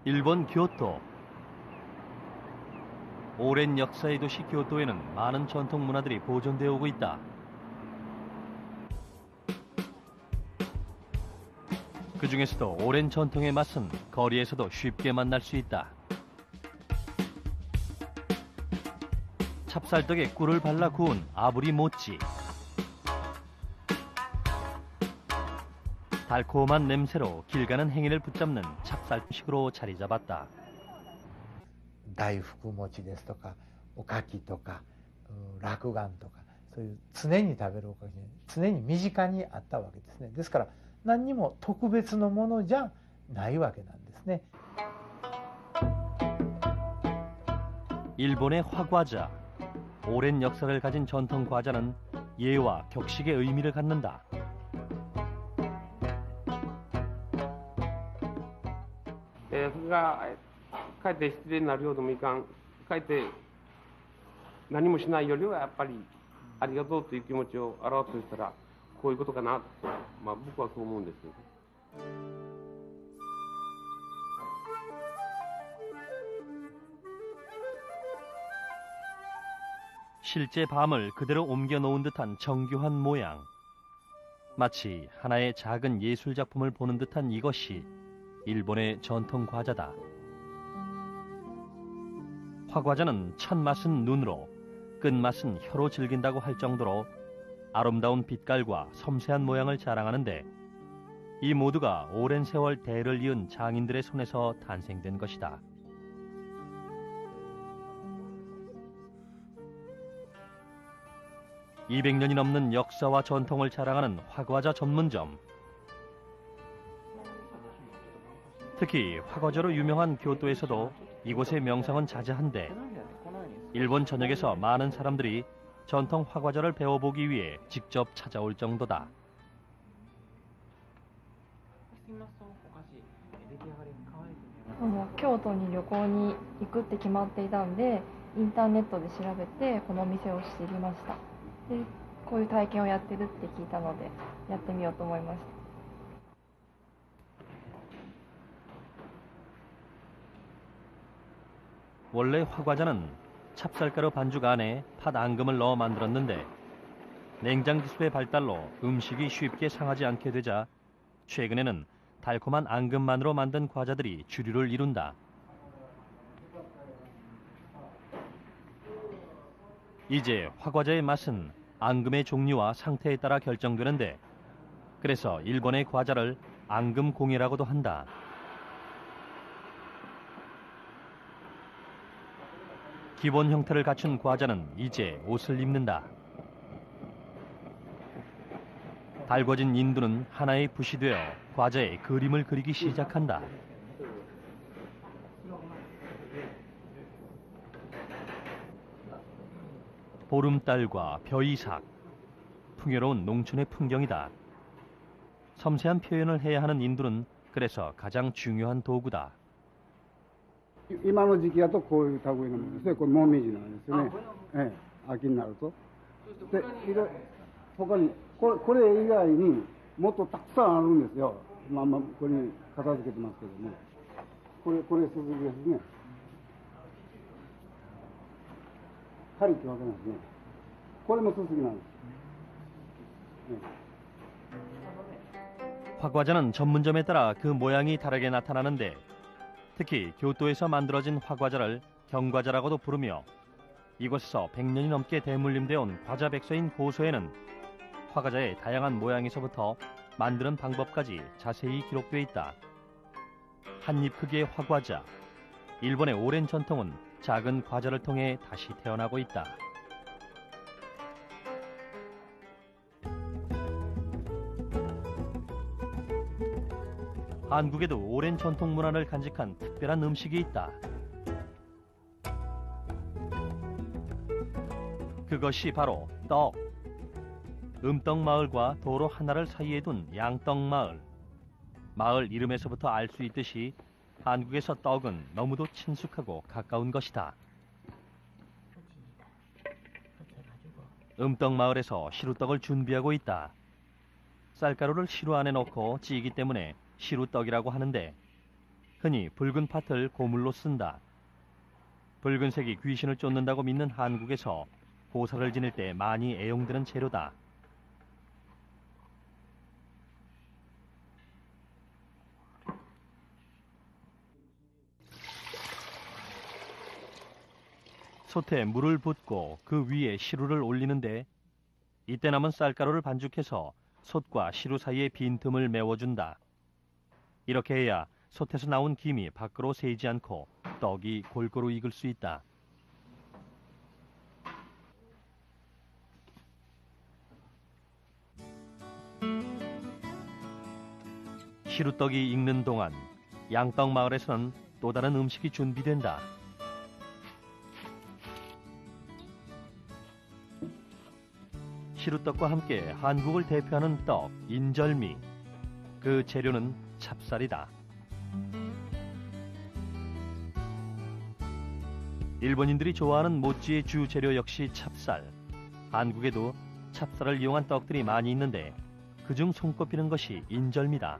일본 교토. 오랜 역사의 도시 교토에는 많은 전통 문화들이 보존되어 오고 있다. 그 중에서도 오랜 전통의 맛은 거리에서도 쉽게 만날 수 있다. 찹쌀떡에 꿀을 발라 구운 아부리 모찌. 달콤한 냄새로 길 가는 행인을 붙잡는 찹쌀식으로 자리 잡았다. 大福餅ですとかおかきとか落雁とかそういう常に食べるおかき常に身近にあったわけですね。ですから何にも特別のものじゃないわけなんですね。 일본의 화과자. 오랜 역사를 가진 전통 과자는 예와 격식의 의미를 갖는다. 그가 かえって失礼になるようでもいかん。かえって何もしないよりはやっぱりありがとうという気持ちを表すとしたらこういうことかなと、僕はそう思うんですよ。 실제 밤을 그대로 옮겨 놓은 듯한 정교한 모양. 마치 하나의 작은 예술 작품을 보는 듯한 이것이 일본의 전통 과자다. 화과자는 첫 맛은 눈으로, 끝맛은 혀로 즐긴다고 할 정도로 아름다운 빛깔과 섬세한 모양을 자랑하는데 이 모두가 오랜 세월 대를 이은 장인들의 손에서 탄생된 것이다. (200년이) 넘는 역사와 전통을 자랑하는 화과자 전문점. 특히 화과자로 유명한 교토에서도 이곳의 명성은 자자한데 일본 전역에서 많은 사람들이 전통 화과자를 배워보기 위해 직접 찾아올 정도다. 京都に旅行に行くって決まっていたんで、インターネットで調べてこのお店を知りました。で、こういう体験をやってるって聞いたのでやってみようと思いました。 원래 화과자는 찹쌀가루 반죽 안에 팥 앙금을 넣어 만들었는데 냉장 기술의 발달로 음식이 쉽게 상하지 않게 되자 최근에는 달콤한 앙금만으로 만든 과자들이 주류를 이룬다. 이제 화과자의 맛은 앙금의 종류와 상태에 따라 결정되는데 그래서 일본의 과자를 앙금공예라고도 한다. 기본 형태를 갖춘 과자는 이제 옷을 입는다. 달궈진 인두는 하나의 붓이 되어 과자에 그림을 그리기 시작한다. 보름달과 벼이삭, 풍요로운 농촌의 풍경이다. 섬세한 표현을 해야 하는 인두는 그래서 가장 중요한 도구다. 今の時期だとこういう類のものですね。これモミジなんですよね。秋になると。で、他にこれ以外にもっとたくさんあるんですよ。ここに片付けてますけども、これスズキですね。針ってわけなんですね。これもスズキなんです。 화과자는 전문점에 따라 그 모양이 다르게 나타나는데 특히 교토에서 만들어진 화과자를 경과자라고도 부르며 이곳에서 100년이 넘게 대물림되어 온 과자 백서인 고소에는 화과자의 다양한 모양에서부터 만드는 방법까지 자세히 기록되어 있다. 한입 크기의 화과자. 일본의 오랜 전통은 작은 과자를 통해 다시 태어나고 있다. 한국에도 오랜 전통 문화를 간직한 특별한 음식이 있다. 그것이 바로 떡. 음떡마을과 도로 하나를 사이에 둔 양떡마을. 마을 이름에서부터 알 수 있듯이 한국에서 떡은 너무도 친숙하고 가까운 것이다. 음떡마을에서 시루떡을 준비하고 있다. 쌀가루를 시루 안에 넣고 찌기 때문에 시루떡이라고 하는데 흔히 붉은 팥을 고물로 쓴다. 붉은색이 귀신을 쫓는다고 믿는 한국에서 보살을 지낼 때 많이 애용되는 재료다. 솥에 물을 붓고 그 위에 시루를 올리는데 이때 남은 쌀가루를 반죽해서 솥과 시루 사이의 빈틈을 메워준다. 이렇게 해야 솥에서 나온 김이 밖으로 새지 않고 떡이 골고루 익을 수 있다. 시루떡이 익는 동안 양떡 마을에서는 또 다른 음식이 준비된다. 시루떡과 함께 한국을 대표하는 떡, 인절미. 그 재료는 찹쌀이다. 일본인들이 좋아하는 모찌의 주 재료 역시 찹쌀. 한국에도 찹쌀을 이용한 떡들이 많이 있는데 그중 손꼽히는 것이 인절미다.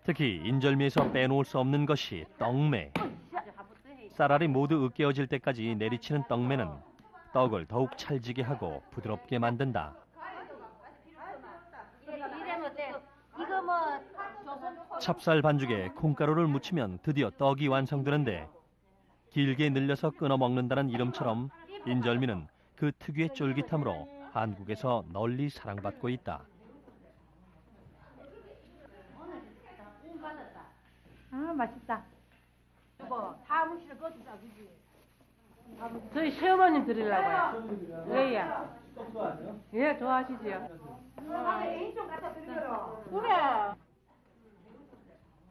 특히 인절미에서 빼놓을 수 없는 것이 떡매. 쌀알이 모두 으깨어질 때까지 내리치는 떡매는 떡을 더욱 찰지게 하고 부드럽게 만든다. 찹쌀 반죽에 콩가루를 묻히면 드디어 떡이 완성되는데 길게 늘려서 끊어 먹는다는 이름처럼 인절미는 그 특유의 쫄깃함으로 한국에서 널리 사랑받고 있다. 아, 맛있다. 사무실에 꺼주자, 그지? 저희 시어머님 드리려고요. 예요. 예, 좋아하시지요. 그래.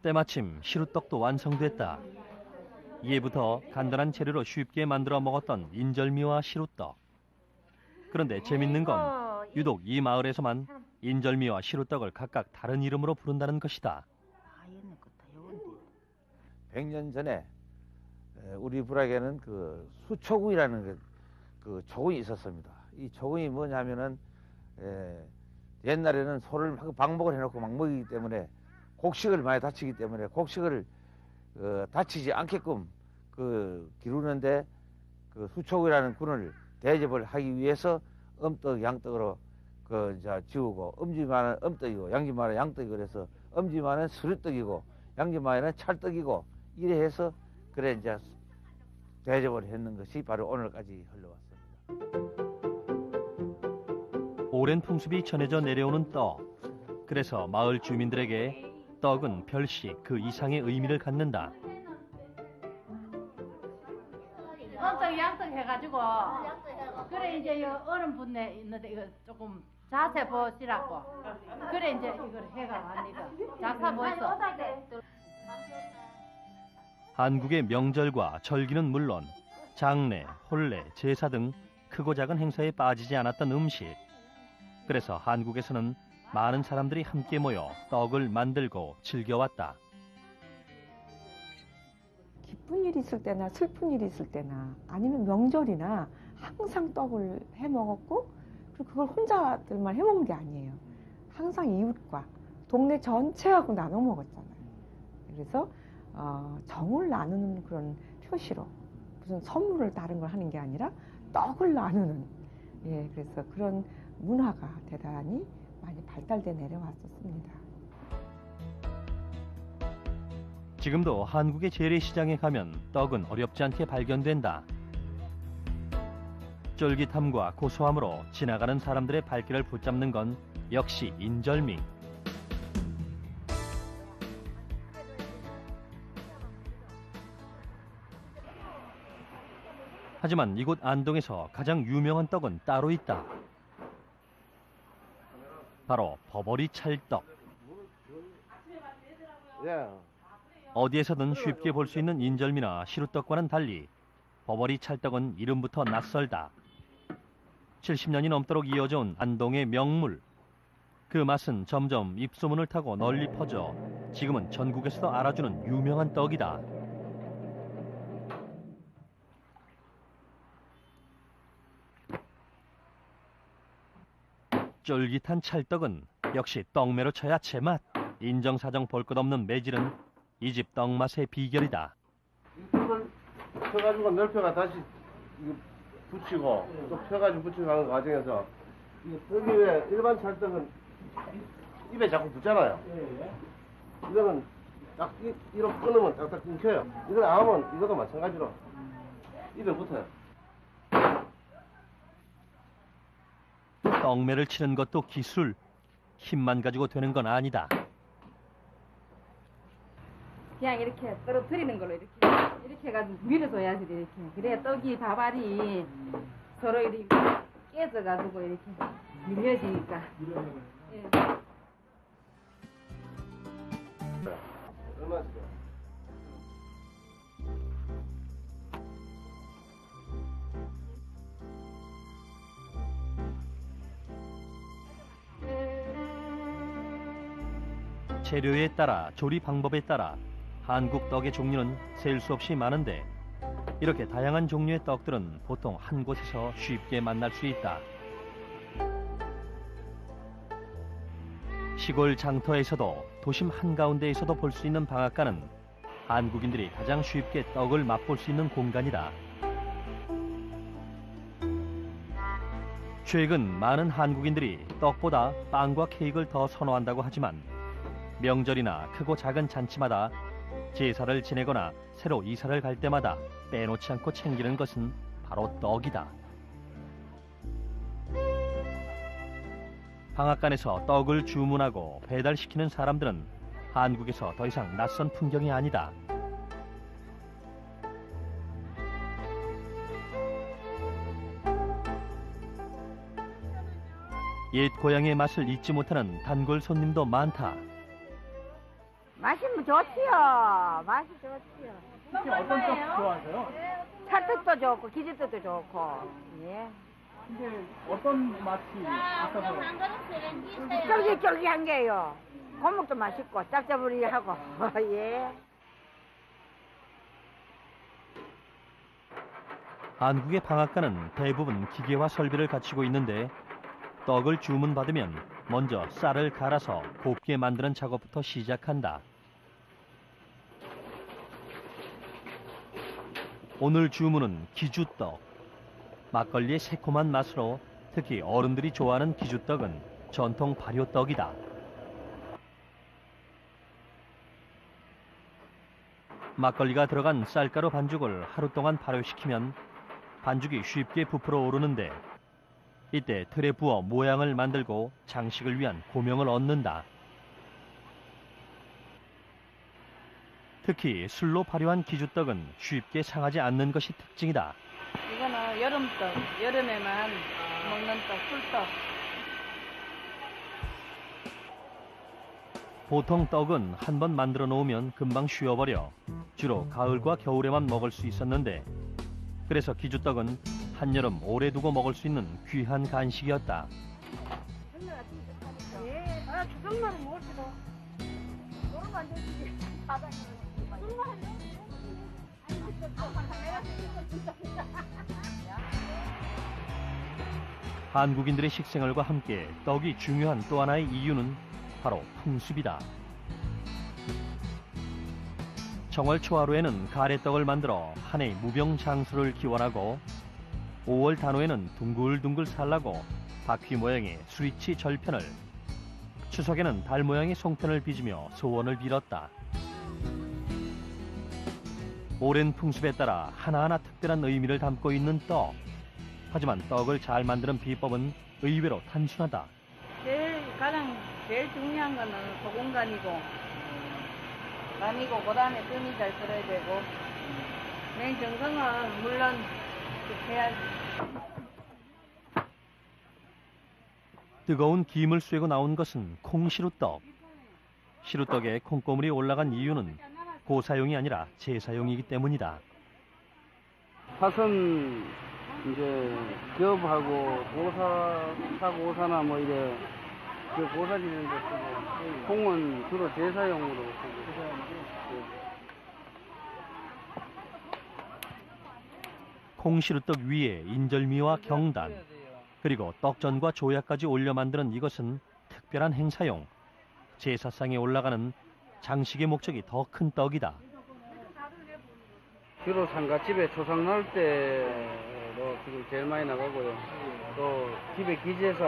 때마침 시루떡도 완성됐다. 이해부터 간단한 재료로 쉽게 만들어 먹었던 인절미와 시루떡. 그런데 재밌는 건 유독 이 마을에서만 인절미와 시루떡을 각각 다른 이름으로 부른다는 것이다. 100년 전에 우리 부락에는 그 수초구이라는 그 초구이 있었습니다. 이 초구이 뭐냐면은 옛날에는 소를 방목을 해놓고 막 먹이기 때문에 곡식을 많이 다치기 때문에 곡식을 다치지 않게끔 기르는데 그 수초구이라는 군을 대접을 하기 위해서 엄떡, 양떡으로 이제 지우고 엄지만은 엄떡이고 양지만은 양떡이고 그래서 엄지만은 수루떡이고 양지만은 찰떡이고 이래 해서 그래 이제 대접을 했는 것이 바로 오늘까지 흘러왔습니다. 오랜 풍습이 전해져 내려오는 떡. 그래서 마을 주민들에게 떡은 별식 그 이상의 의미를 갖는다. 엄떡 양떡 해가지고 그래 이제 어른 분네 있는데 이거 조금 자세 보시라고 그래 이제 이걸 해가 왔니다. 자세 보이소. 한국의 명절과 절기는 물론 장례, 혼례, 제사 등 크고 작은 행사에 빠지지 않았던 음식. 그래서 한국에서는 많은 사람들이 함께 모여 떡을 만들고 즐겨왔다. 기쁜 일이 있을 때나 슬픈 일이 있을 때나 아니면 명절이나 항상 떡을 해 먹었고 그리고 그걸 혼자들만 해 먹은 게 아니에요. 항상 이웃과 동네 전체하고 나눠 먹었잖아요. 그래서 정을 나누는 그런 표시로 무슨 선물을 다른 걸 하는 게 아니라 떡을 나누는 그래서 그런 문화가 대단히 많이 발달돼 내려왔었습니다. 지금도 한국의 재래시장에 가면 떡은 어렵지 않게 발견된다. 쫄깃함과 고소함으로 지나가는 사람들의 발길을 붙잡는 건 역시 인절미. 하지만 이곳 안동에서 가장 유명한 떡은 따로 있다. 바로 버버리 찰떡. 어디에서든 쉽게 볼 수 있는 인절미나 시루떡과는 달리 버버리 찰떡은 이름부터 낯설다. 70년이 넘도록 이어져온 안동의 명물. 그 맛은 점점 입소문을 타고 널리 퍼져 지금은 전국에서도 알아주는 유명한 떡이다. 쫄깃한 찰떡은 역시 떡매로 쳐야 제맛. 인정사정 볼 것 없는 매질은 이 집 떡맛의 비결이다. 이걸 펴가지고 넓혀가 다시 이거 붙이고 또 펴가지고 붙여가는 과정에서 이게 떡이 왜 일반 찰떡은 입에 자꾸 붙잖아요. 이거는 딱 이렇게 끊으면 딱딱 끊겨요. 이걸 안 하면 이것도 마찬가지로 입에 붙어요. 떡매를 치는 것도 기술. 힘만 가지고 되는 건 아니다. 그냥 이렇게 떨어뜨리는 걸로 이렇게 해가지고 밀어서 해야지 이렇게. 그래야 떡이 밥알이 서로 이렇게 깨져가지고 이렇게 밀려지니까. 예. 얼마나 지금? 재료에 따라 조리 방법에 따라 한국 떡의 종류는 셀 수 없이 많은데 이렇게 다양한 종류의 떡들은 보통 한 곳에서 쉽게 만날 수 있다. 시골 장터에서도 도심 한가운데에서도 볼 수 있는 방앗간은 한국인들이 가장 쉽게 떡을 맛볼 수 있는 공간이다. 최근 많은 한국인들이 떡보다 빵과 케이크를 더 선호한다고 하지만 명절이나 크고 작은 잔치마다 제사를 지내거나 새로 이사를 갈 때마다 빼놓지 않고 챙기는 것은 바로 떡이다. 방앗간에서 떡을 주문하고 배달시키는 사람들은 한국에서 더 이상 낯선 풍경이 아니다. 옛 고향의 맛을 잊지 못하는 단골 손님도 많다. 맛이 좋지요. 맛이 좋지요. 혹시 어떤 떡 좋아하세요? 찰떡도 좋고 기지떡도 좋고. 예. 근데 어떤 맛이 있어서? 쫄깃쫄깃한 게요. 고목도 맛있고 짭짜부리하고. 예. 한국의 방앗간은 대부분 기계와 설비를 갖추고 있는데 떡을 주문받으면 먼저 쌀을 갈아서 곱게 만드는 작업부터 시작한다. 오늘 주문은 기주떡. 막걸리의 새콤한 맛으로 특히 어른들이 좋아하는 기주떡은 전통 발효떡이다. 막걸리가 들어간 쌀가루 반죽을 하루 동안 발효시키면 반죽이 쉽게 부풀어 오르는데 이때 틀에 부어 모양을 만들고 장식을 위한 고명을 얻는다. 특히 술로 발효한 기주떡은 쉽게 상하지 않는 것이 특징이다. 이거는 여름떡, 여름에만 먹는 떡, 꿀떡. 보통 떡은 한 번 만들어 놓으면 금방 쉬어버려 주로 가을과 겨울에만 먹을 수 있었는데 그래서 기주떡은 한여름 오래 두고 먹을 수 있는 귀한 간식이었다. 예. 아, 주정만은 먹을 수도. 너무 안 되지. 바닥에. 한국인들의 식생활과 함께 떡이 중요한 또 하나의 이유는 바로 풍습이다. 정월 초하루에는 가래떡을 만들어 한 해의 무병장수를 기원하고 5월 단오에는 둥글둥글 살라고 바퀴 모양의 수리치 절편을, 추석에는 달 모양의 송편을 빚으며 소원을 빌었다. 오랜 풍습에 따라 하나하나 특별한 의미를 담고 있는 떡. 하지만 떡을 잘 만드는 비법은 의외로 단순하다. 제일 중요한 거는 소금간이고, 그다음에 뜸이 잘 들어야 되고, 맨 정성은 물론 해야지. 뜨거운 김을 쐬고 나온 것은 콩시루떡. 시루떡에 콩고물이 올라간 이유는 고사용이 아니라 제사용이기 때문이다. 사선 이제 기업하고 고사나 뭐 이래 그 고사 지내는 데 쓰고 콩은 주로 제사용으로 쓰고. 콩시루떡 위에 인절미와 경단 그리고 떡전과 조약까지 올려 만드는 이것은 특별한 행사용 제사상에 올라가는 장식의 목적이 더 큰 떡이다. 주로 상가집에 초상 날 때로 지금 제일 많이 나가고요. 또 집에 기제사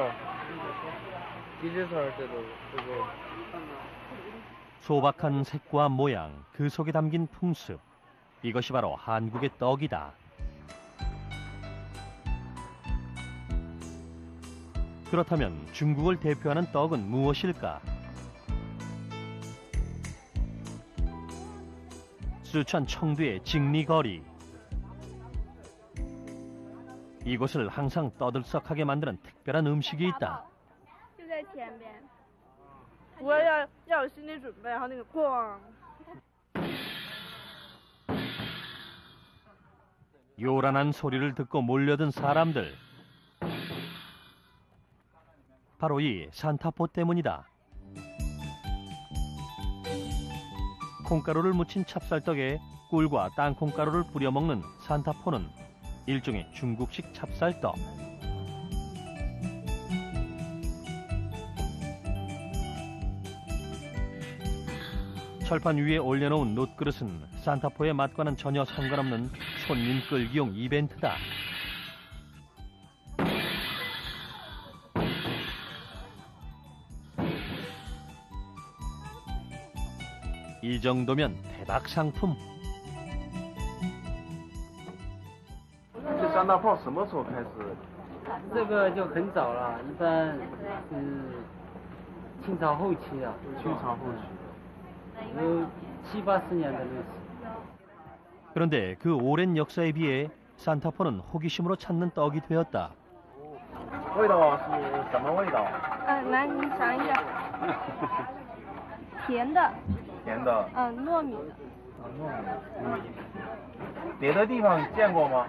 할 때도 쓰고. 소박한 색과 모양, 그 속에 담긴 풍습. 이것이 바로 한국의 떡이다. 그렇다면 중국을 대표하는 떡은 무엇일까? 쓰촨 청두의 직리거리. 이곳을 항상 떠들썩하게 만드는 특별한 음식이 있다. 就在前边。我要有心理准备，然后那个咣。 요란한 소리를 듣고 몰려든 사람들. 바로 이 산타포 때문이다. 콩가루를 묻힌 찹쌀떡에 꿀과 땅콩가루를 뿌려 먹는 산타포는 일종의 중국식 찹쌀떡. 철판 위에 올려놓은 놋그릇은 산타포의 맛과는 전혀 상관없는 손님 끌기용 이벤트다. 이 정도면 대박 상품. 这三大炮什么时候开始？这个就很早了，一般清朝后期啊。清朝后期。 有7、80年的历史。 그런데 그 오랜 역사에 비해 산타포는 호기심으로 찾는 떡이 되었다. 味道是什么味道？来您尝一下，甜的。甜的。糯米的。糯米。别的地方见过吗？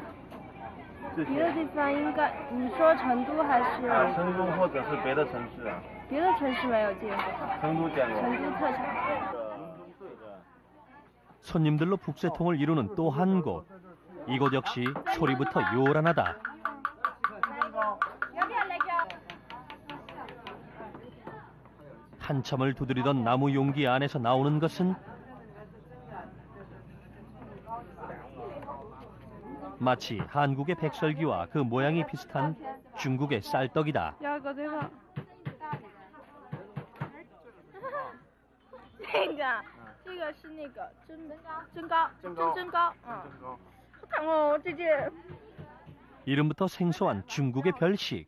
别的地方应该，你说成都还是？成都或者是别的城市啊？别的城市没有见过。成都见过。成都特产。 손님들로 북새통을 이루는 또 한 곳. 이곳 역시 소리부터 요란하다. 한참을 두드리던 나무 용기 안에서 나오는 것은 마치 한국의 백설기와 그 모양이 비슷한 중국의 쌀떡이다. 这个是那个蒸糕，好烫哦，姐姐。 이름부터 생소한 중국의 별식.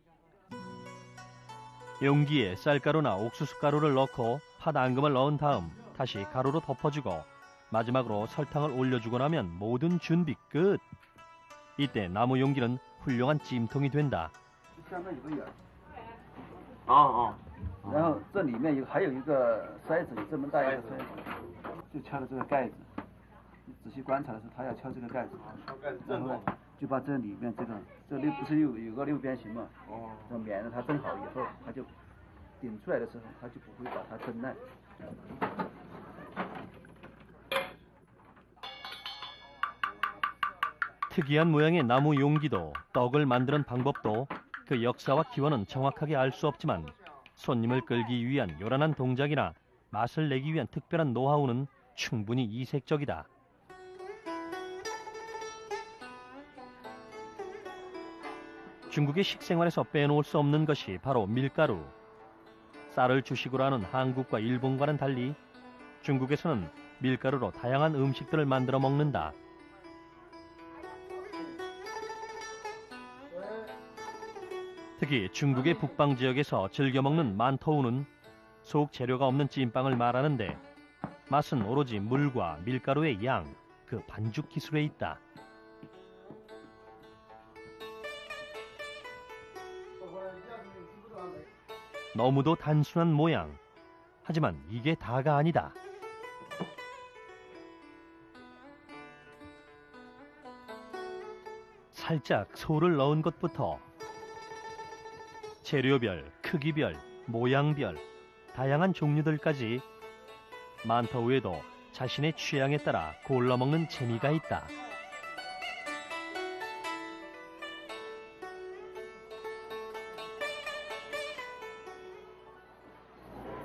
용기에 쌀가루나 옥수수 가루를 넣고 팥 앙금을 넣은 다음 다시 가루로 덮어주고 마지막으로 설탕을 올려주고 나면 모든 준비 끝. 이때 나무 용기는 훌륭한 찜통이 된다. 然后这里面还有一个筛子，有这么大一个筛子，就敲的这个盖子。你仔细观察的时候，他要敲这个盖子，然后就把这里面这六不是有个六边形嘛？这棉它蒸好以后，它就顶出来的时候，它就不会把它蒸烂。 특이한 모양의 나무 용기도 떡을 만드는 방법도 그 역사와 기원은 정확하게 알 수 없지만 손님을 끌기 위한 요란한 동작이나 맛을 내기 위한 특별한 노하우는 충분히 이색적이다. 중국의 식생활에서 빼놓을 수 없는 것이 바로 밀가루. 쌀을 주식으로 하는 한국과 일본과는 달리 중국에서는 밀가루로 다양한 음식들을 만들어 먹는다. 특히 중국의 북방 지역에서 즐겨 먹는 만토우는 속 재료가 없는 찐빵을 말하는데 맛은 오로지 물과 밀가루의 양, 그 반죽 기술에 있다. 너무도 단순한 모양. 하지만 이게 다가 아니다. 살짝 소를 넣은 것부터 재료별, 크기별, 모양별, 다양한 종류들까지 만토우에도 자신의 취향에 따라 골라 먹는 재미가 있다.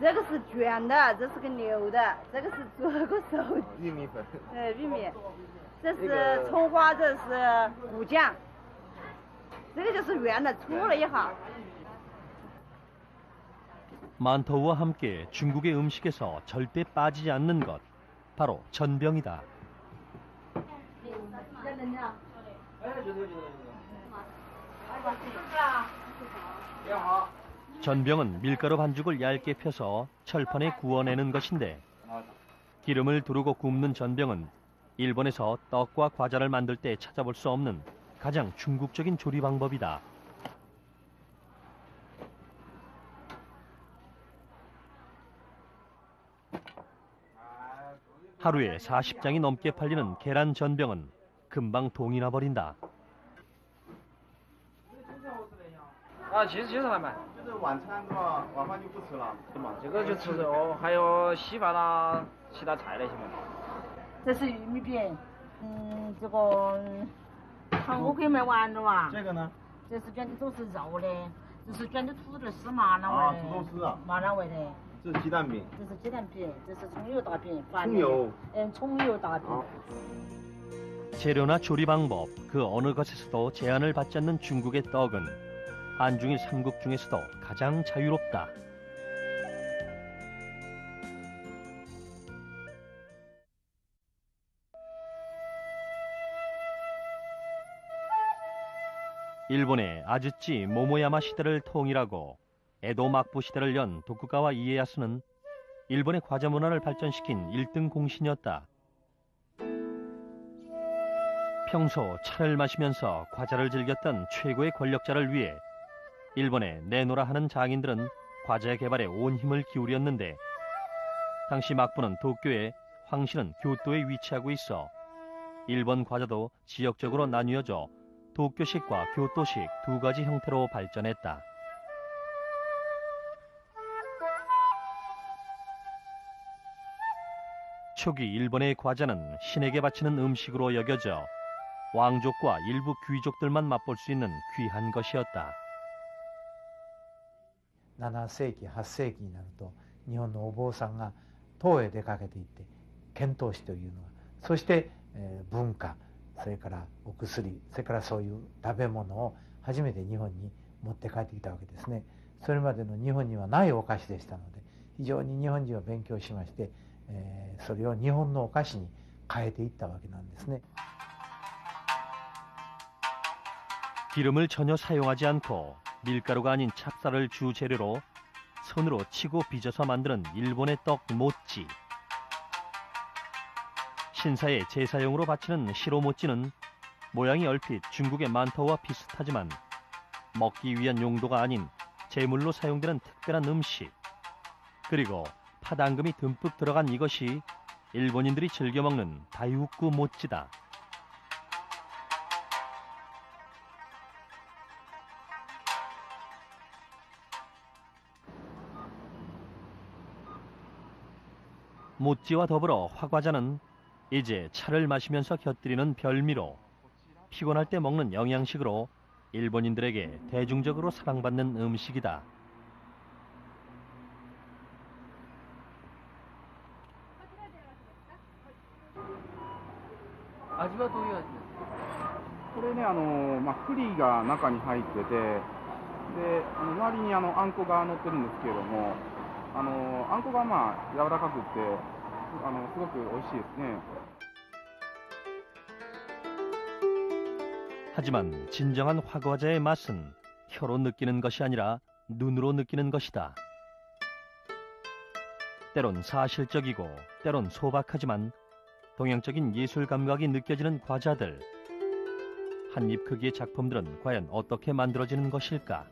这个是卷的，这是个扭的，这个是做过手的。玉米粉。玉米，这是葱花，这是骨酱，这个就是圆的，粗了一行。 만토와 함께 중국의 음식에서 절대 빠지지 않는 것, 바로 전병이다. 전병은 밀가루 반죽을 얇게 펴서 철판에 구워내는 것인데 기름을 두르고 굽는 전병은 일본에서 떡과 과자를 만들 때 찾아볼 수 없는 가장 중국적인 조리 방법이다. 하루에 40장이 넘게 팔리는 계란 전병은 금방 동이 나버린다. 其实还买。就是晚餐的话，晚饭就不吃了，对嘛，这个就吃肉，还有稀饭啦，其他菜那些嘛。这是玉米饼，这个韩国可以卖完了哇。这个呢？这是卷的都是肉的，这是卷的土豆丝麻辣味的。土豆丝啊。麻辣味的。这是鸡蛋饼。这是鸡蛋饼，这是葱油大饼。葱油。葱油大饼。 재료나 조리 방법 그 어느 것에서도 제한을 받지 않는 중국의 떡은 한중일 삼국 중에서도 가장 자유롭다. 일본의 아즈찌 모모야마 시대를 통일하고 에도 막부 시대를 연 도쿠가와 이에야스는 일본의 과자 문화를 발전시킨 1등 공신이었다. 평소 차를 마시면서 과자를 즐겼던 최고의 권력자를 위해 일본에 내노라 하는 장인들은 과자 개발에 온 힘을 기울였는데 당시 막부는 도쿄에, 황실은 교토에 위치하고 있어 일본 과자도 지역적으로 나뉘어져 도쿄식과 교토식 두 가지 형태로 발전했다. 초기 일본의 과자는 신에게 바치는 음식으로 여겨져 왕족과 일부 귀족들만 맛볼 수 있는 귀한 것이었다. 7世紀8世紀になると日本のお坊さんが唐へ出かけていって遣唐使というのはそして、文化それからお薬それからそういう食べ物を初めて日本に持って帰ってきたわけですね。それまでの日本にはないお菓子でしたので非常に日本人は勉強しまして、それを日本のお菓子に変えていったわけなんですね。 기름을 전혀 사용하지 않고 밀가루가 아닌 찹쌀을 주 재료로 손으로 치고 빚어서 만드는 일본의 떡 모찌. 신사의 제사용으로 바치는 시로모찌는 모양이 얼핏 중국의 만토와 비슷하지만 먹기 위한 용도가 아닌 제물로 사용되는 특별한 음식. 그리고 팥앙금이 듬뿍 들어간 이것이 일본인들이 즐겨 먹는 다이후쿠 모찌다. 모찌와 더불어 화과자는 이제 차를 마시면서 곁들이는 별미로 피곤할 때 먹는 영양식으로 일본인들에게 대중적으로 사랑받는 음식이다.味はどういう味ですか？これね、栗が中に入ってて、で、周りにあんこが乗ってるんですけれども、あんこが柔らかくって、すごく美味しいですね。 하지만 진정한 화과자의 맛은 혀로 느끼는 것이 아니라 눈으로 느끼는 것이다. 때론 사실적이고 때론 소박하지만 동양적인 예술 감각이 느껴지는 과자들. 한 입 크기의 작품들은 과연 어떻게 만들어지는 것일까?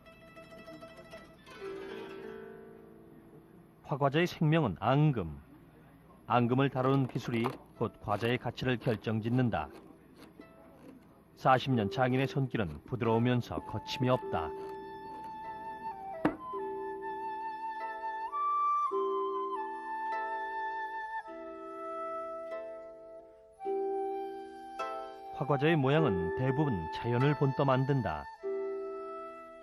화과자의 생명은 앙금. 앙금을 다루는 기술이 곧 과자의 가치를 결정짓는다. 40년 장인의 손길은 부드러우면서 거침이 없다. 화과자의 모양은 대부분 자연을 본떠 만든다.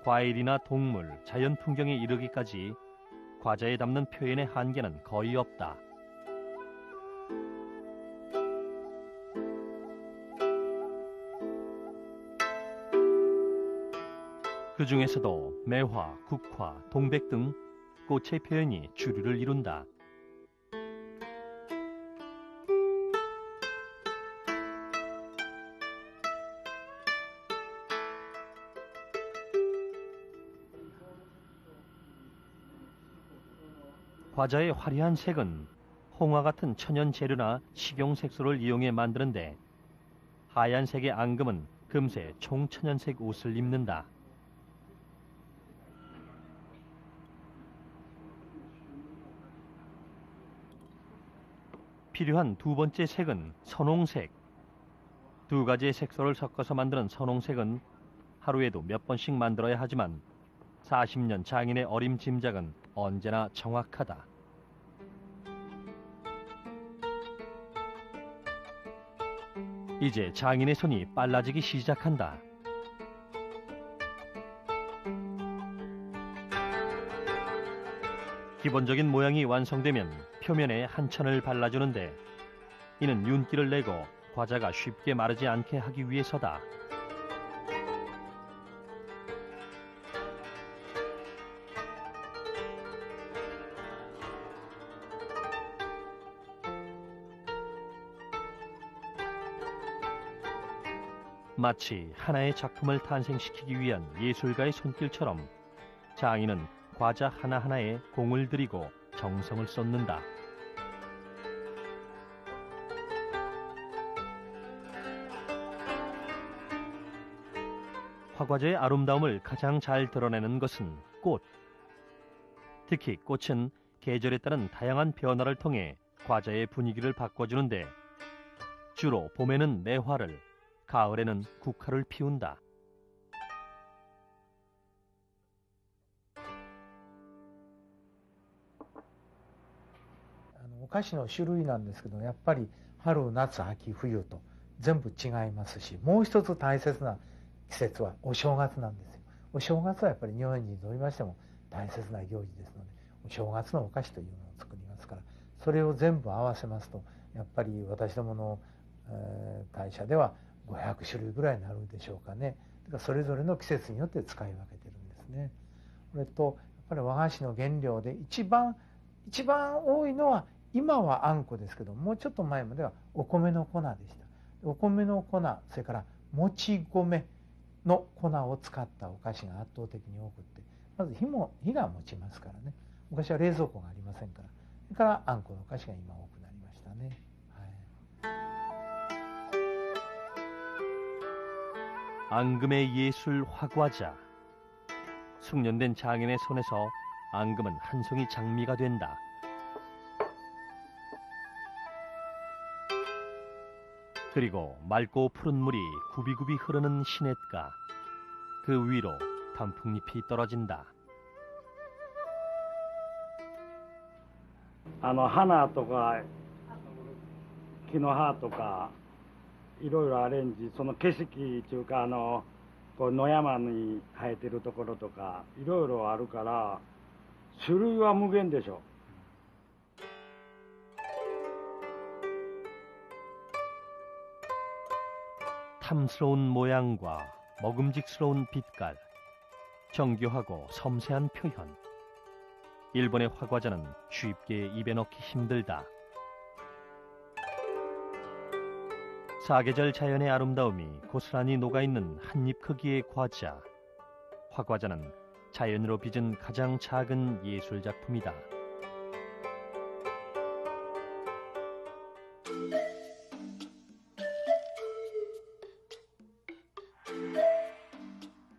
과일이나 동물, 자연 풍경에 이르기까지 과자에 담는 표현의 한계는 거의 없다. 그 중에서도 매화, 국화, 동백 등 꽃의 표현이 주류를 이룬다. 과자의 화려한 색은 홍화 같은 천연 재료나 식용 색소를 이용해 만드는데 하얀색의 앙금은 금세 총천연색 옷을 입는다. 필요한 두 번째 색은 선홍색. 두 가지의 색소를 섞어서 만드는 선홍색은 하루에도 몇 번씩 만들어야 하지만 40년 장인의 어림짐작은 언제나 정확하다. 이제 장인의 손이 빨라지기 시작한다. 기본적인 모양이 완성되면 표면에 한천을 발라주는데 이는 윤기를 내고 과자가 쉽게 마르지 않게 하기 위해서다. 마치 하나의 작품을 탄생시키기 위한 예술가의 손길처럼 장인은 과자 하나하나에 공을 들이고 정성을 쏟는다. 화과제의 아름다움을 가장 잘 드러내는 것은 꽃. 특히 꽃은 계절에 따른 다양한 변화를 통해 과자의 분위기를 바꿔주는데 주로 봄에는 매화를, 가을에는 국화를 피운다. お菓子の種類なんですけど、やっぱり春、夏、秋、冬と全部違いますし、もう一つ大切な季節はお正月なんですよ。お正月はやっぱり日本人にとりましても大切な行事ですので、お正月のお菓子というのを作りますから、それを全部合わせますと、やっぱり私どもの、会社では500種類ぐらいになるでしょうかね。だからそれぞれの季節によって使い分けてるんですね。これとやっぱり和菓子の原料で一番多いのは、今はあんこですけど、もうちょっと前まではお米の粉でした。お米の粉、それからもち米の粉を使ったお菓子が圧倒的に多くって、まず火が持ちますからね。昔は冷蔵庫がありませんから、それからあんこのお菓子が今多くなりましたね。앙금의 예술 화과자. 숙련된 장인의 손에서 앙금은 한 송이 장미가 된다. 그리고 맑고 푸른 물이 굽이굽이 흐르는 시냇가. 그 위로 단풍잎이 떨어진다. 花とか木の葉とかいろいろアレンジ、その景色っていうかこう野山に生えてるところとかいろいろあるから種類は無限でしょ。 탐스러운 모양과 먹음직스러운 빛깔, 정교하고 섬세한 표현. 일본의 화과자는 쉽게 입에 넣기 힘들다. 사계절 자연의 아름다움이 고스란히 녹아있는 한입 크기의 과자. 화과자는 자연으로 빚은 가장 작은 예술작품이다.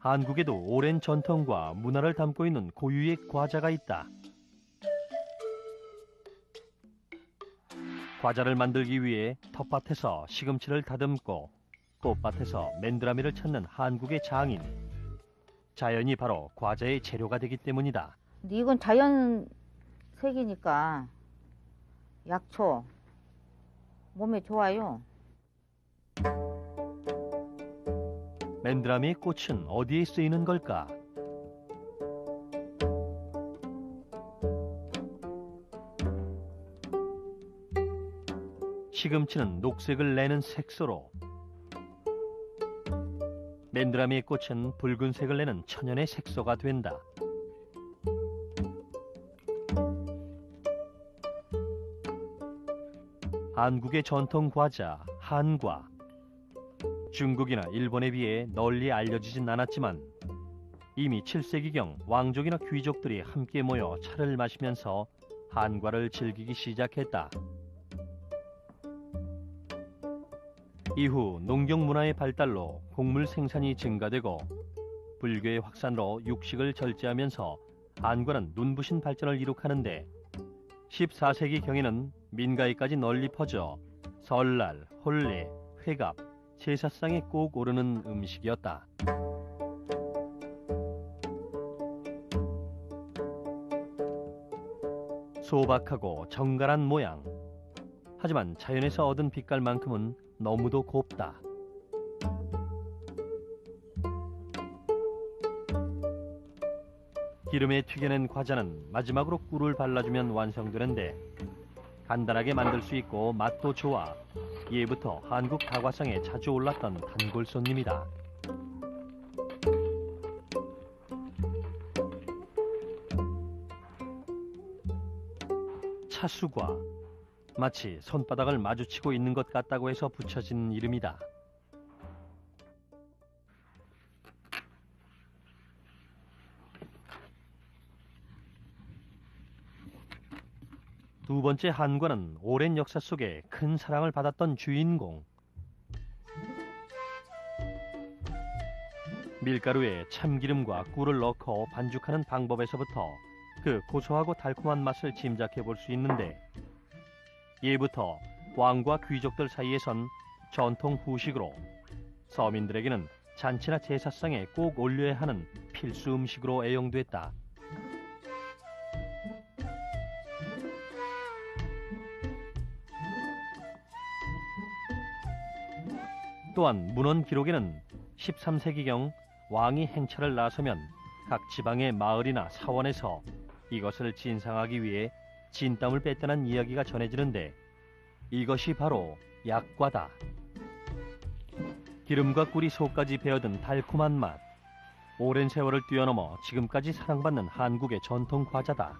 한국에도 오랜 전통과 문화를 담고 있는 고유의 과자가 있다. 과자를 만들기 위해 텃밭에서 시금치를 다듬고 꽃밭에서 맨드라미를 찾는 한국의 장인. 자연이 바로 과자의 재료가 되기 때문이다. 근데 이건 자연색이니까 약초 몸에 좋아요. 맨드라미의 꽃은 어디에 쓰이는 걸까? 시금치는 녹색을 내는 색소로, 맨드라미의 꽃은 붉은색을 내는 천연의 색소가 된다. 한국의 전통 과자 한과. 중국이나 일본에 비해 널리 알려지진 않았지만 이미 7세기경 왕족이나 귀족들이 함께 모여 차를 마시면서 한과를 즐기기 시작했다. 이후 농경 문화의 발달로 곡물 생산이 증가되고 불교의 확산으로 육식을 절제하면서 한과는 눈부신 발전을 이룩하는데 14세기경에는 민가에까지 널리 퍼져 설날, 혼례, 회갑, 제사상에 꼭 오르는 음식이었다. 소박하고 정갈한 모양. 하지만 자연에서 얻은 빛깔만큼은 너무도 곱다. 기름에 튀겨낸 과자는 마지막으로 꿀을 발라주면 완성되는데 간단하게 만들 수 있고 맛도 좋아 예부터 한국 다과상에 자주 올랐던 단골 손님이다. 차수과, 마치 손바닥을 마주치고 있는 것 같다고 해서 붙여진 이름이다. 두 번째 한과는 오랜 역사 속에 큰 사랑을 받았던 주인공. 밀가루에 참기름과 꿀을 넣고 반죽하는 방법에서부터 그 고소하고 달콤한 맛을 짐작해 볼 수 있는데 예부터 왕과 귀족들 사이에선 전통 후식으로 서민들에게는 잔치나 제사상에 꼭 올려야 하는 필수 음식으로 애용됐다. 또한 문헌 기록에는 13세기경 왕이 행차를 나서면 각 지방의 마을이나 사원에서 이것을 진상하기 위해 진땀을 뺐다는 이야기가 전해지는데 이것이 바로 약과다. 기름과 꿀이 속까지 배어든 달콤한 맛. 오랜 세월을 뛰어넘어 지금까지 사랑받는 한국의 전통 과자다.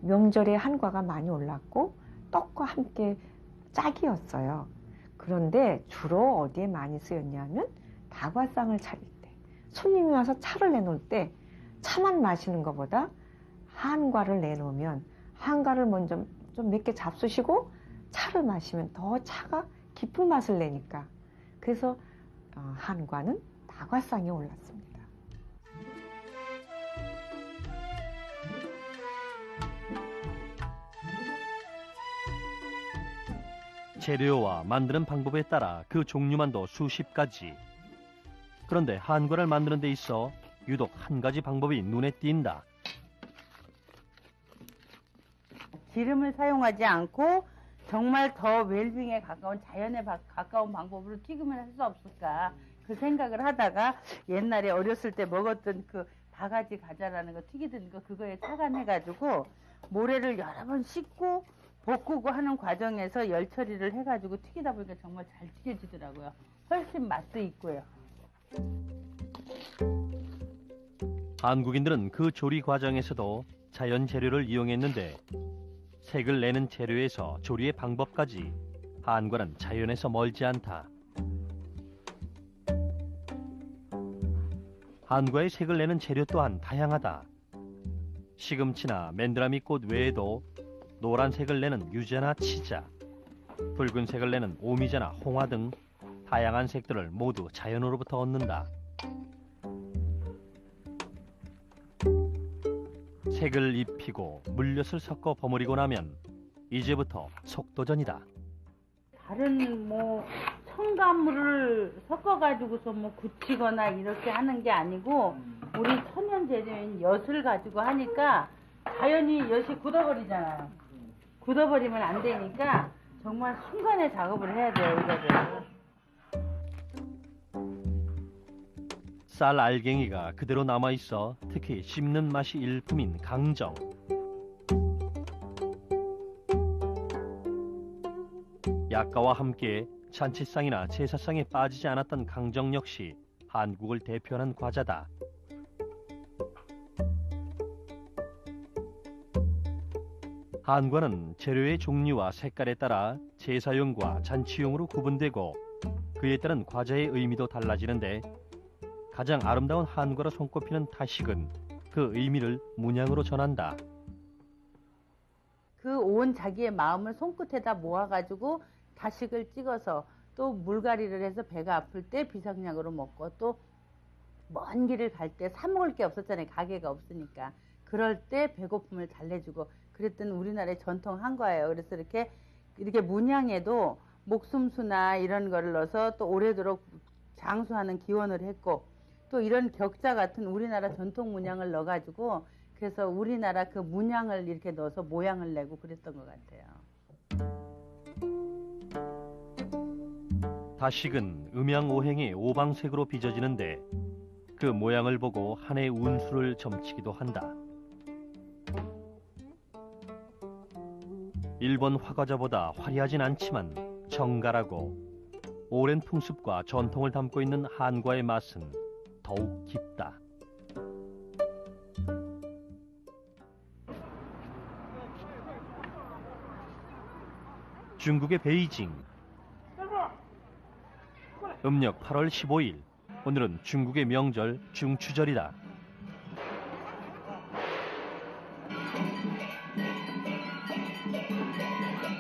명절에 한과가 많이 올랐고 떡과 함께 짝이었어요. 그런데 주로 어디에 많이 쓰였냐면 다과상을 차릴 때, 손님이 와서 차를 내놓을 때 차만 마시는 것보다 한과를 내놓으면 한과를 먼저 좀 몇 개 잡수시고 차를 마시면 더 차가 깊은 맛을 내니까 그래서 한과는 다과상에 올랐습니다. 재료와 만드는 방법에 따라 그 종류만도 수십 가지. 그런데 한과를 만드는 데 있어 유독 한 가지 방법이 눈에 띈다. 기름을 사용하지 않고 정말 더 웰빙에 가까운 자연에 가까운 방법으로 튀김을 할 수 없을까 그 생각을 하다가 옛날에 어렸을 때 먹었던 그 바가지 과자라는 거 튀기던 거 그거에 착안해가지고 모래를 여러 번 씻고 볶고 하는 과정에서 열 처리를 해가지고 튀기다 보니까 정말 잘 튀겨지더라고요. 훨씬 맛도 있고요. 한국인들은 그 조리 과정에서도 자연 재료를 이용했는데 색을 내는 재료에서 조리의 방법까지 한과는 자연에서 멀지 않다. 한과의 색을 내는 재료 또한 다양하다. 시금치나 맨드라미 꽃 외에도 노란색을 내는 유자나 치자, 붉은색을 내는 오미자나 홍화 등 다양한 색들을 모두 자연으로부터 얻는다. 색을 입히고 물엿을 섞어 버무리고 나면 이제부터 속도전이다. 다른 뭐 첨가물을 섞어가지고서 뭐 굳히거나 이렇게 하는 게 아니고 우리 천연 재료인 엿을 가지고 하니까 자연히 엿이 굳어버리잖아요. 굳어버리면 안 되니까 정말 순간에 작업을 해야 돼요, 이거를. 쌀 알갱이가 그대로 남아있어 특히 씹는 맛이 일품인 강정. 약가와 함께 잔치상이나 제사상에 빠지지 않았던 강정 역시 한국을 대표하는 과자다. 한과는 재료의 종류와 색깔에 따라 제사용과 잔치용으로 구분되고 그에 따른 과자의 의미도 달라지는데 가장 아름다운 한과로 손꼽히는 다식은 그 의미를 문양으로 전한다. 그 온 자기의 마음을 손끝에다 모아가지고 다식을 찍어서 또 물갈이를 해서 배가 아플 때 비상약으로 먹고 또 먼 길을 갈 때 사 먹을 게 없었잖아요. 가게가 없으니까. 그럴 때 배고픔을 달래주고 그랬던 우리나라의 전통 한과예요. 그래서 이렇게 문양에도 목숨수나 이런 거를 넣어서 또 오래도록 장수하는 기원을 했고 또 이런 격자 같은 우리나라 전통 문양을 넣어가지고 그래서 우리나라 그 문양을 이렇게 넣어서 모양을 내고 그랬던 것 같아요. 다식은 음양오행의 오방색으로 빚어지는데 그 모양을 보고 한 해의 운수를 점치기도 한다. 일본 화과자보다 화려하진 않지만 정갈하고 오랜 풍습과 전통을 담고 있는 한과의 맛은 더욱 깊다. 중국의 베이징. 음력 8월 15일. 오늘은 중국의 명절 중추절이다.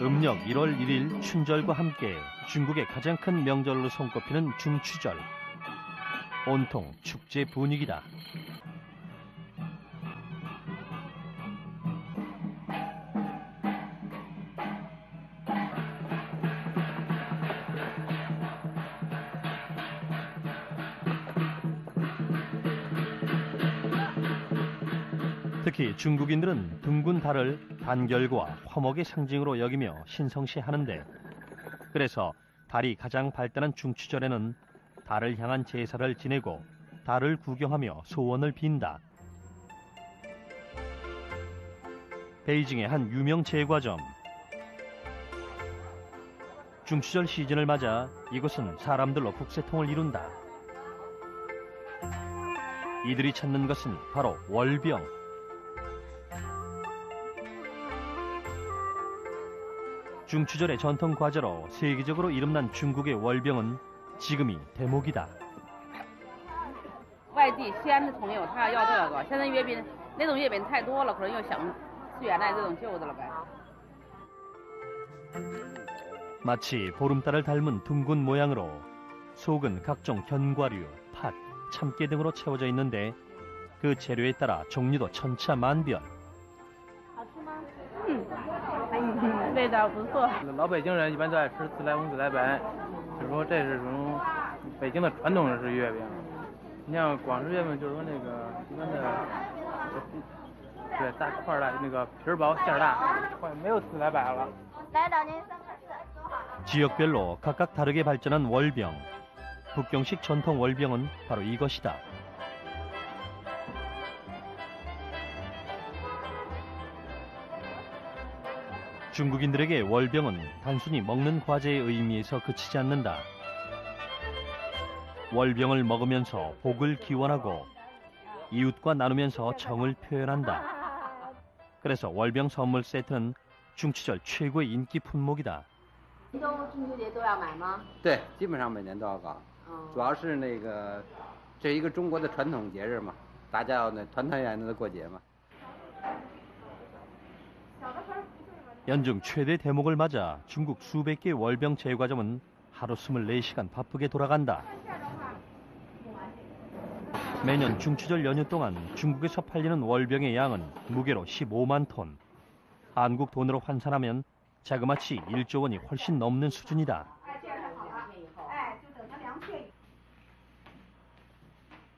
음력 1월 1일 춘절과 함께 중국의 가장 큰 명절로 손꼽히는 중추절. 온통 축제 분위기다. 특히 중국인들은 둥근 달을 단결과 화목의 상징으로 여기며 신성시하는데 그래서 달이 가장 발달한 중추절에는 달을 향한 제사를 지내고 달을 구경하며 소원을 빈다. 베이징의 한 유명 제과점. 중추절 시즌을 맞아 이곳은 사람들로 국세통을 이룬다. 이들이 찾는 것은 바로 월병. 중추절의 전통 과자로 세계적으로 이름난 중국의 월병은 지금이 대목이다. 外地西安的朋友他要这个，现在月饼那种月饼太多了，可能又想吃原来这种旧的了呗。 마치 보름달을 닮은 둥근 모양으로 속은 각종 견과류, 팥, 참깨 등으로 채워져 있는데 그 재료에 따라 종류도 천차만별. 味道不错。老北京人一般都爱吃自来红、自来白，就是说这是种北京的传统式月饼。你像广式月饼，就是说那个一般的，对大块的那个皮儿薄馅儿大，没有自来白了。 지역별로 각각 다르게 발전한 월병. 북경식 전통 월병은 바로 이것이다. 중국인들에게 월병은 단순히 먹는 과제의 의미에서 그치지 않는다. 월병을 먹으면서 복을 기원하고 이웃과 나누면서 정을 표현한다. 그래서 월병 선물 세트는 중추절 최고의 인기 품목이다. 都中秋节都要买吗？对，基本上每年都要搞，主要是那个这一个中国的传统节日嘛，大家要团团圆圆的过节嘛。 연중 최대 대목을 맞아 중국 수백 개의 월병 제과점은 하루 24시간 바쁘게 돌아간다. 매년 중추절 연휴 동안 중국에서 팔리는 월병의 양은 무게로 15만 톤. 한국 돈으로 환산하면 자그마치 1조 원이 훨씬 넘는 수준이다.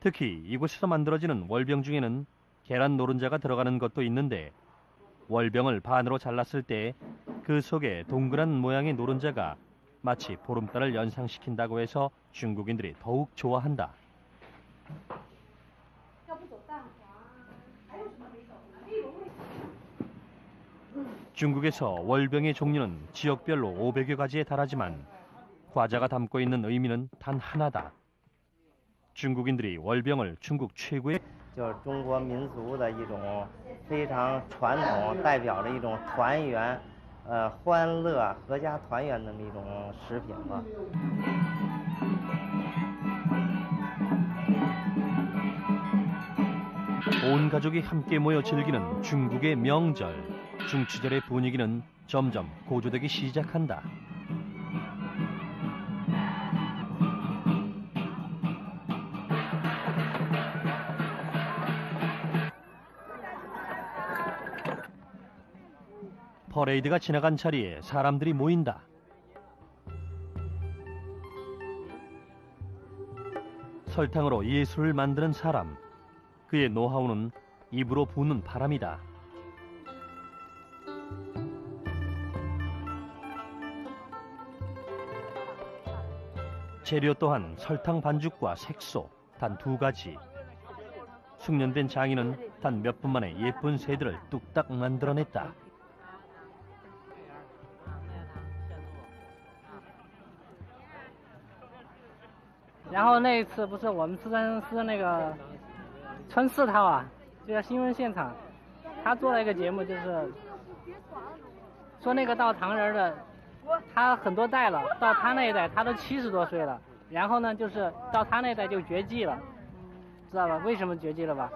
특히 이곳에서 만들어지는 월병 중에는 계란 노른자가 들어가는 것도 있는데 월병을 반으로 잘랐을 때 그 속에 동그란 모양의 노른자가 마치 보름달을 연상시킨다고 해서 중국인들이 더욱 좋아한다. 要不走蛋黄，还有什么没走？还有 중국에서 월병의 종류는 지역별로 500여 가지에 달하지만 과자가 담고 있는 의미는 단 하나다. 중국인들이 월병을 중국 최고의 就是中国民族的一种非常传统，代表着一种团圆、欢乐、阖家团圆的那么一种食品吧。 온 가족이 함께 모여 즐기는 중국의 명절. 중추절의 분위기는 점점 고조되기 시작한다. 퍼레이드가 지나간 자리에 사람들이 모인다. 설탕으로 예술을 만드는 사람. 그의 노하우는 입으로 부는 바람이다. 재료 또한 설탕 반죽과 색소 단 2가지. 숙련된 장인은 단 몇 분 만에 예쁜 새들을 뚝딱 만들어냈다. 然后那一次不是我们是那个春四套啊，就在新闻现场，他做了一个节目，就是说那个倒糖人的，他很多代了，到他那一代他都70多岁了，然后呢就是到他那一代就绝迹了，知道吧？为什么绝迹了吧？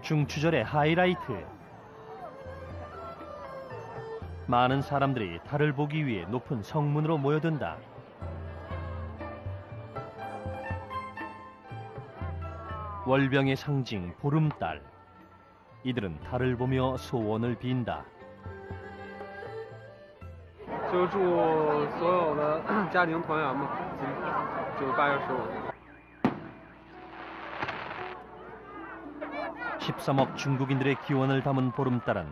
중추절의 하이라이트. 많은 사람들이 달을 보기 위해 높은 성문으로 모여든다. 월병의 상징 보름달. 이들은 달을 보며 소원을 빈다. 就祝所有的家庭团圆嘛，9、8月15。 13억 중국인들의 기원을 담은 보름달은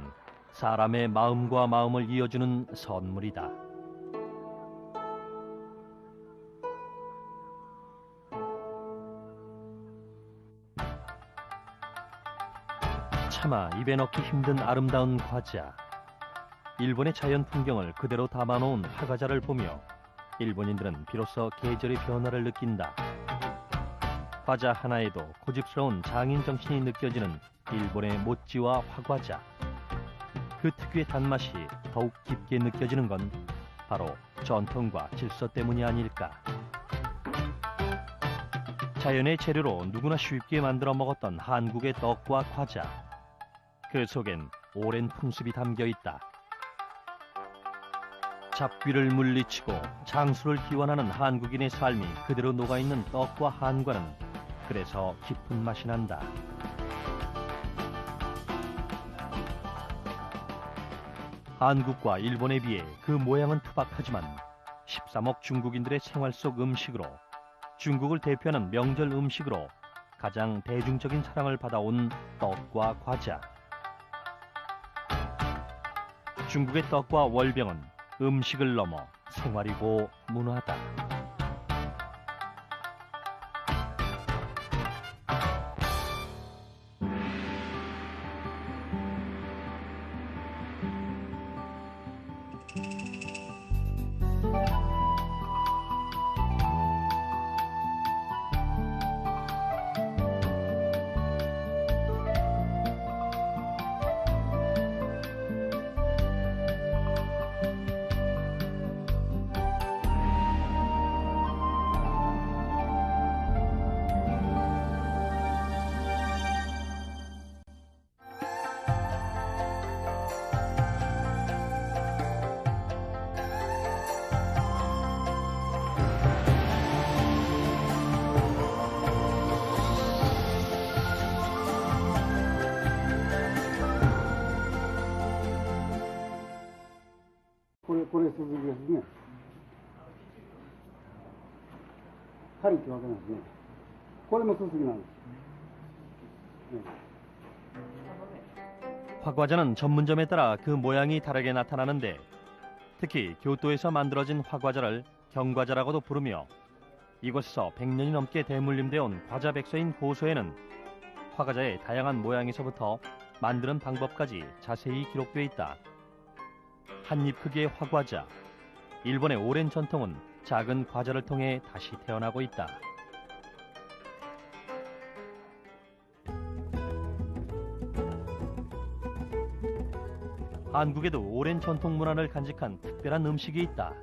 사람의 마음과 마음을 이어주는 선물이다. 차마 입에 넣기 힘든 아름다운 과자. 일본의 자연 풍경을 그대로 담아놓은 화과자를 보며 일본인들은 비로소 계절의 변화를 느낀다. 과자 하나에도 고집스러운 장인 정신이 느껴지는 일본의 모찌와 화과자. 그 특유의 단맛이 더욱 깊게 느껴지는 건 바로 전통과 질서 때문이 아닐까. 자연의 재료로 누구나 쉽게 만들어 먹었던 한국의 떡과 과자. 그 속엔 오랜 풍습이 담겨 있다. 잡귀를 물리치고 장수를 기원하는 한국인의 삶이 그대로 녹아있는 떡과 한과는 그래서 깊은 맛이 난다. 한국과 일본에 비해 그 모양은 투박하지만 13억 중국인들의 생활 속 음식으로 중국을 대표하는 명절 음식으로 가장 대중적인 사랑을 받아온 떡과 과자. 중국의 떡과 월병은 음식을 넘어 생활이고 문화다.これ鈴木ですね。針ってわけなんですね。これもすすきなんです。 화과자는 전문점에 따라 그 모양이 다르게 나타나는데 특히 교토에서 만들어진 화과자를 경과자라고도 부르며 이곳에서 100년이 넘게 대물림되어 온 과자 백서인 고소에는 화과자의 다양한 모양에서부터 만드는 방법까지 자세히 기록되어 있다. 한입 크기의 화과자. 일본의 오랜 전통은 작은 과자를 통해 다시 태어나고 있다. 한국에도 오랜 전통 문화를 간직한 특별한 음식이 있다.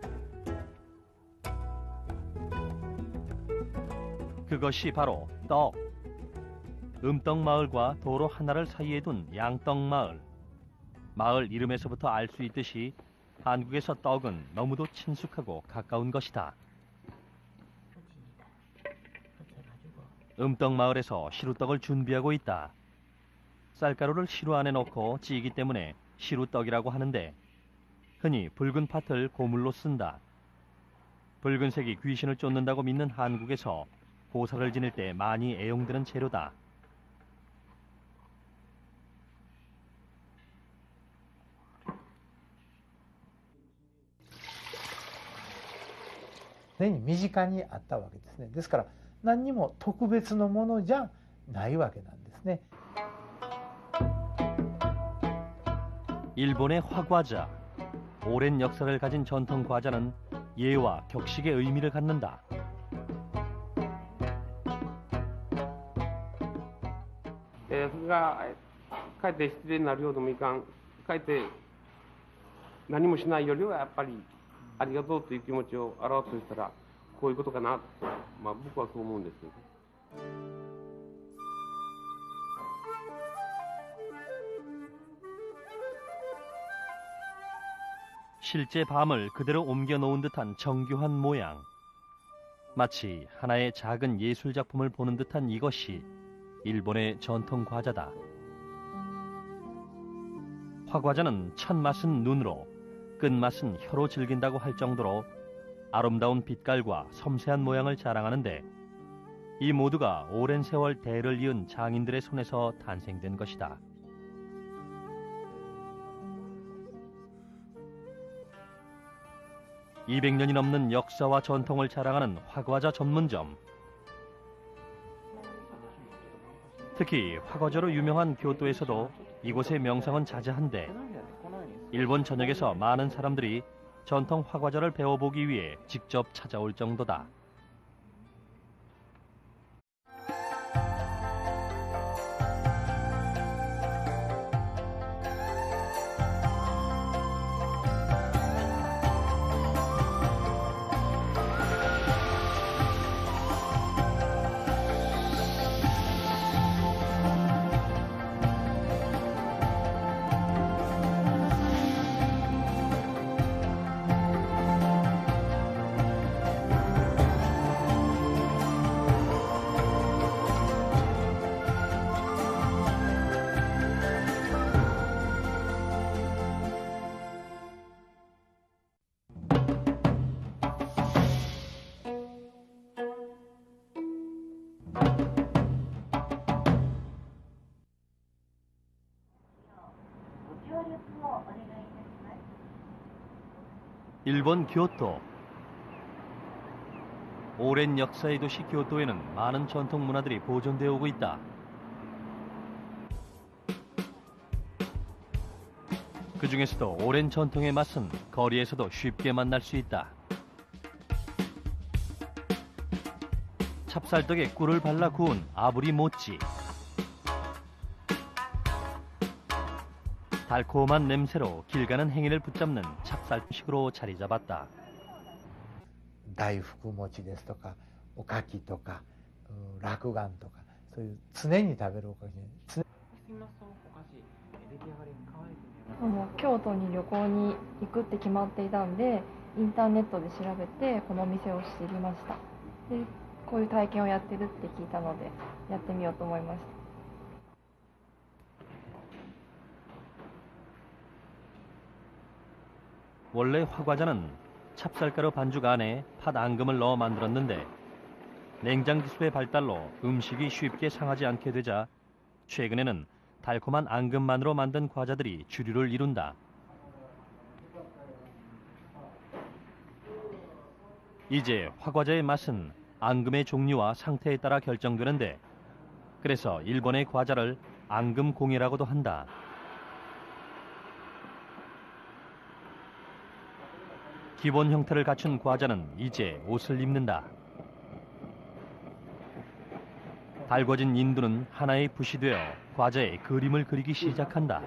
그것이 바로 떡. 음떡마을과 도로 하나를 사이에 둔 양떡마을. 마을 이름에서부터 알 수 있듯이 한국에서 떡은 너무도 친숙하고 가까운 것이다. 음떡마을에서 시루떡을 준비하고 있다. 쌀가루를 시루 안에 넣고 찌기 때문에 시루떡이라고 하는데 흔히 붉은 팥을 고물로 쓴다. 붉은색이 귀신을 쫓는다고 믿는 한국에서 고사를 지낼 때 많이 애용되는 재료다.常に身近にあったわけですね。ですから何にも特別のものじゃないわけなんですね。 일본의 화과자. 오랜 역사를 가진 전통 과자는 예와 격식의 의미를 갖는다. 가かえって失礼になるようでもいかん。かえって何もしないよりはやっぱりありがとうという気持ちを表すとしたらこういうことかなと、僕はそう思うんですけど。 실제 밤을 그대로 옮겨 놓은 듯한 정교한 모양. 마치 하나의 작은 예술 작품을 보는 듯한 이것이 일본의 전통 과자다. 화과자는 첫 맛은 눈으로, 끝맛은 혀로 즐긴다고 할 정도로 아름다운 빛깔과 섬세한 모양을 자랑하는데 이 모두가 오랜 세월 대를 이은 장인들의 손에서 탄생된 것이다. (200년이) 넘는 역사와 전통을 자랑하는 화과자 전문점. 특히 화과자로 유명한 교토에서도 이곳의 명성은 자자한데 일본 전역에서 많은 사람들이 전통 화과자를 배워보기 위해 직접 찾아올 정도다. 일본 교토. 오랜 역사의 도시 교토에는 많은 전통 문화들이 보존되어 오고 있다. 그 중에서도 오랜 전통의 맛은 거리에서도 쉽게 만날 수 있다. 찹쌀떡에 꿀을 발라 구운 아부리 모찌. 달콤한 냄새로 길 가는 행인을 붙잡는 찹쌀식으로 자리 잡았다. 大福餅ですとかおかきとか落雁とかそういう常に食べるおかき。京都に旅行に行くって決まっていたんでインターネットで調べてこのお店を知りました。でこういう体験をやってるって聞いたのでやってみようと思いました。 원래 화과자는 찹쌀가루 반죽 안에 팥 앙금을 넣어 만들었는데 냉장 기술의 발달로 음식이 쉽게 상하지 않게 되자 최근에는 달콤한 앙금만으로 만든 과자들이 주류를 이룬다. 이제 화과자의 맛은 앙금의 종류와 상태에 따라 결정되는데 그래서 일본의 과자를 앙금공예라고도 한다. 기본 형태를 갖춘 과자는 이제 옷을 입는다. 달궈진 인두는 하나의 붓이 되어 과자에 그림을 그리기 시작한다.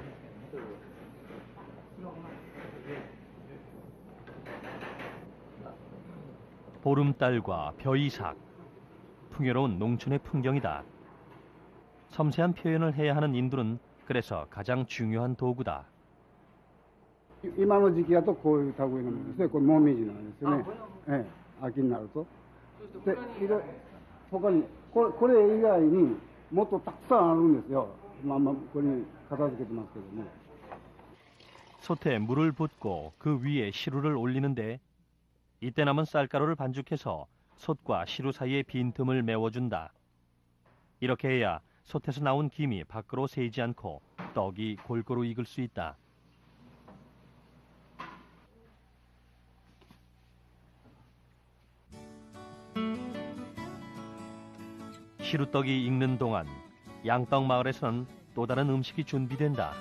보름달과 벼이삭, 풍요로운 농촌의 풍경이다. 섬세한 표현을 해야 하는 인두는 그래서 가장 중요한 도구다. 今の時期だとこういう類のものですね。これモミジなんですよね。秋になると。で、他にこれ以外にもっとたくさんあるんですよ。ここに片付けてますけども。 솥에 물을 붓고 그 위에 시루를 올리는데 이때 남은 쌀가루를 반죽해서 솥과 시루 사이의 빈틈을 메워준다. 이렇게 해야 솥에서 나온 김이 밖으로 새지 않고 떡이 골고루 익을 수 있다. 시루떡이 익는 동안 양떡 마을에서는 또 다른 음식이 준비된다.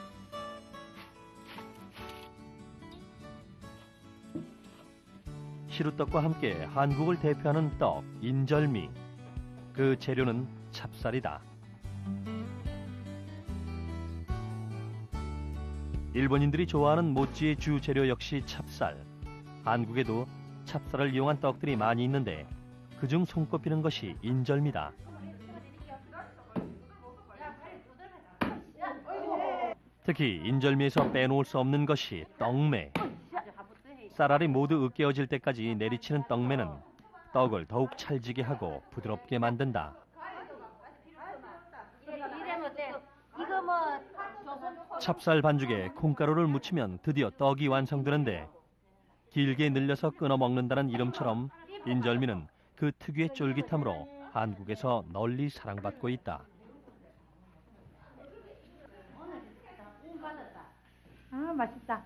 시루떡과 함께 한국을 대표하는 떡, 인절미. 그 재료는 찹쌀이다. 일본인들이 좋아하는 모찌의 주 재료 역시 찹쌀. 한국에도 찹쌀을 이용한 떡들이 많이 있는데 그중 손꼽히는 것이 인절미다. 특히 인절미에서 빼놓을 수 없는 것이 떡매. 쌀알이 모두 으깨어질 때까지 내리치는 떡매는 떡을 더욱 찰지게 하고 부드럽게 만든다. 찹쌀 반죽에 콩가루를 묻히면 드디어 떡이 완성되는데 길게 늘려서 끊어 먹는다는 이름처럼 인절미는 그 특유의 쫄깃함으로 한국에서 널리 사랑받고 있다. 아, 맛있다.